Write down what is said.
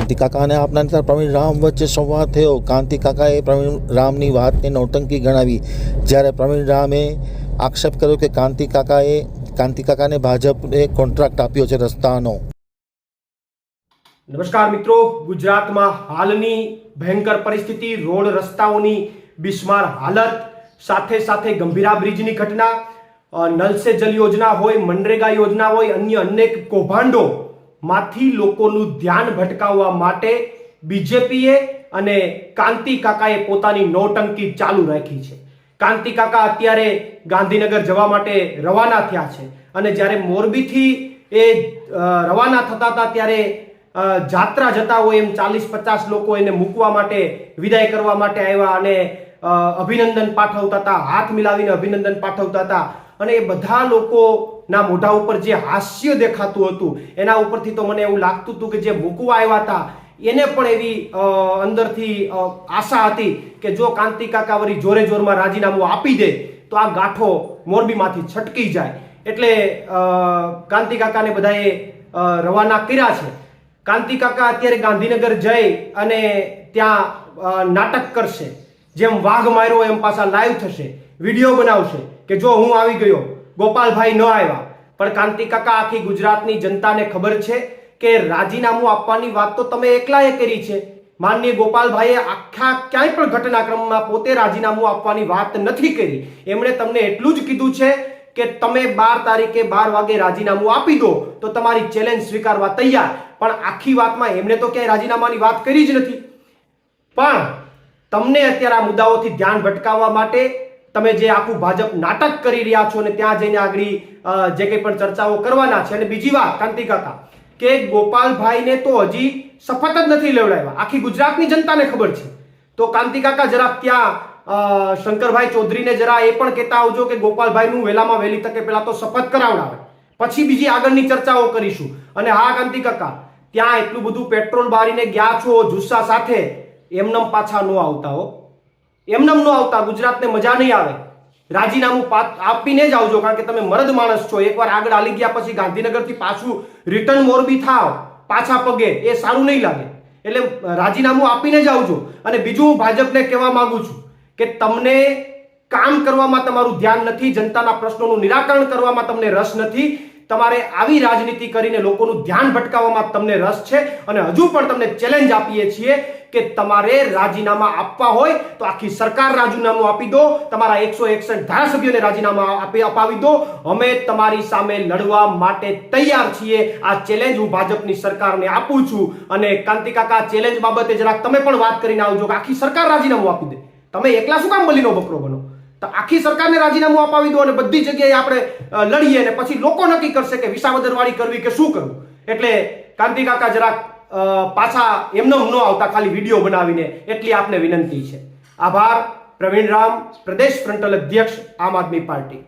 કાંતિ કાકા અને આપના નેતા પ્રવીણ રામ વચ્ચે સંવાદ થયો। કાંતિ કાકાએ પ્રવીણ રામની વાતને નૌટંકી ગણાવી, જ્યારે પ્રવીણ રામે આક્ષેપ કર્યો કે કાંતિ કાકાને ભાજપે કોન્ટ્રાક્ટ આપ્યો છે રસ્તાનો। નમસ્કાર મિત્રો, ગુજરાતમાં હાલની ભયંકર પરિસ્થિતિ, રોડ રસ્તાઓની બિસ્માર હાલત, સાથે સાથે ગંભીરા બ્રિજની ઘટના, નલ સે જલ યોજના હોય, મનરેગા યોજના હોય, અન્ય અનેક કૌભાંડો માંથી લોકોનું ધ્યાન ભટકાવવા માટે બીજેપીએ અને કાંતિ કાકાએ પોતાની નૌટંકી ચાલુ રાખી છે। કાંતિ કાકા અત્યારે ગાંધીનગર જવા માટે રવાના થયા છે અને જ્યારે મોરબીથી એ રવાના થતા હતા ત્યારે જાત્રા જતા હોય એમ 40-50 લોકો એને મૂકવા માટે, વિદાય કરવા માટે આવ્યા અને અભિનંદન પાઠવતા હતા, હાથ મિલાવીને અભિનંદન પાઠવતા હતા અને એ બધા લોકોના મોઢા ઉપર જે હાસ્ય દેખાતું હતું એના ઉપરથી તો મને એવું લાગતું હતું કે જે મૂકવા આવ્યા હતા એને પણ એવી અંદરથી આશા હતી કે જો કાંતિ કાકા વળી જોરે જોરમાં રાજીનામું આપી દે તો આ ગાંઠો મોરબીમાંથી છટકી જાય। એટલે કાંતિ કાકાને બધાએ રવાના કર્યા છે। કાંતિ કાકા અત્યારે ગાંધીનગર જઈ અને ત્યાં નાટક કરશે, જેમ વાઘ માર્યો એમ પાછા લાઈવ થશે, વિડીયો બનાવશે કે જો હું આવી ગયો, ગોપાલભાઈ ન આવ્યા। પણ કાંતિ કાકા, આખી ગુજરાતની જનતાને ખબર છે કે રાજીનામું આપવાની વાત તો તમે એકલાએ કરી છે। માનનીય ગોપાલભાઈએ આખા ક્યાંય પણ ઘટનાક્રમમાં પોતે રાજીનામું આપવાની વાત નથી કરી। એમણે તમને એટલું જ કીધું છે કે તમે 12 તારીખે 12 વાગે રાજીનામું આપી દો તો તમારી ચેલેન્જ સ્વીકારવા તૈયાર। પણ આખી વાતમાં એમણે તો ક્યાંય રાજીનામાની વાત કરી જ નથી। પણ તમને અત્યારે આ મુદ્દાઓથી ધ્યાન ભટકાવવા માટે તમે જે આખું ભાજપ નાટક કરી રહ્યા છો અને ત્યાં જઈને આગળ જે કંઈ પણ ચર્ચાઓ કરવાના છે। અને બીજી વાત કાંતિ કાકા, કે ગોપાલભાઈને તો હજી શપથ જ નથી લેવડાવ્યા, આખી ગુજરાતની જનતાને ખબર છે। તો કાંતિ કાકા જરા ત્યાં શંકરભાઈ ચૌધરીને જરા એ પણ કહેતા આવજો કે ગોપાલભાઈનું વહેલામાં વહેલી તકે પહેલા તો શપથ કરાવડાવે, પછી બીજી આગળની ચર્ચાઓ કરીશું। અને હા કાંતિ કાકા, ત્યાં એટલું બધું પેટ્રોલ બારીને ગયા છો જુસ્સા સાથે, એમનેમ પાછા ન આવતા હો, એમનેમ ન આવતા, ગુજરાતને મજા નહીં આવે। રાજીનામું આપીને જ આવજો, કારણ કે તમે મર્દ માણસ છો। એકવાર આગળ હાલી ગયા પછી ગાંધીનગરથી પાછું રિટર્ન મોરબી થાવ પાછા પગે, એ સારું નહીં લાગે। એટલે રાજીનામું આપીને જ આવજો। અને બીજું હું ભાજપને કહેવા માંગુ છું કે તમને કામ કરવામાં તમારું ધ્યાન નથી, જનતાના પ્રશ્નોનું નિરાકરણ કરવામાં તમને રસ નથી, તમારે આવી રાજનીતિ કરીને લોકોનું ધ્યાન ભટકાવવામાં તમને રસ છે। અને હજુ પણ તમને ચેલેન્જ આપીએ છીએ કે તમારે રાજીનામા આપવા હોય તો આખી સરકાર રાજીનામું આપી દો, તમારા 161 ધારાસભ્યોને રાજીનામા અપાવી દો। અમે તમારી સામે લડવા માટે તૈયાર છીએ। આ ચેલેન્જ હું ભાજપની સરકારને આપું છું। અને કાંતિ કાકા, ચેલેન્જ બાબતે જરાક તમે પણ વાત કરીને આવજો કે આખી સરકાર રાજીનામું આપી દે। તમે એકલા શું કામ બલીનો બકરો બનો? તો આખી સરકારને રાજીનામું અપાવી દો અને બધી જગ્યાએ આપણે લડીએ અને પછી લોકો નક્કી કરશે કે વિસાવદરવાળી કરવી કે શું કરવું। એટલે કાંતિ કાકા જરાક પાછા એમને ન આવતા, ખાલી વિડીયો બનાવીને, એટલી આપને વિનંતી છે। આભાર। પ્રવીણ રામ, પ્રદેશ ફ્રન્ટલ અધ્યક્ષ, આમ આદમી પાર્ટી।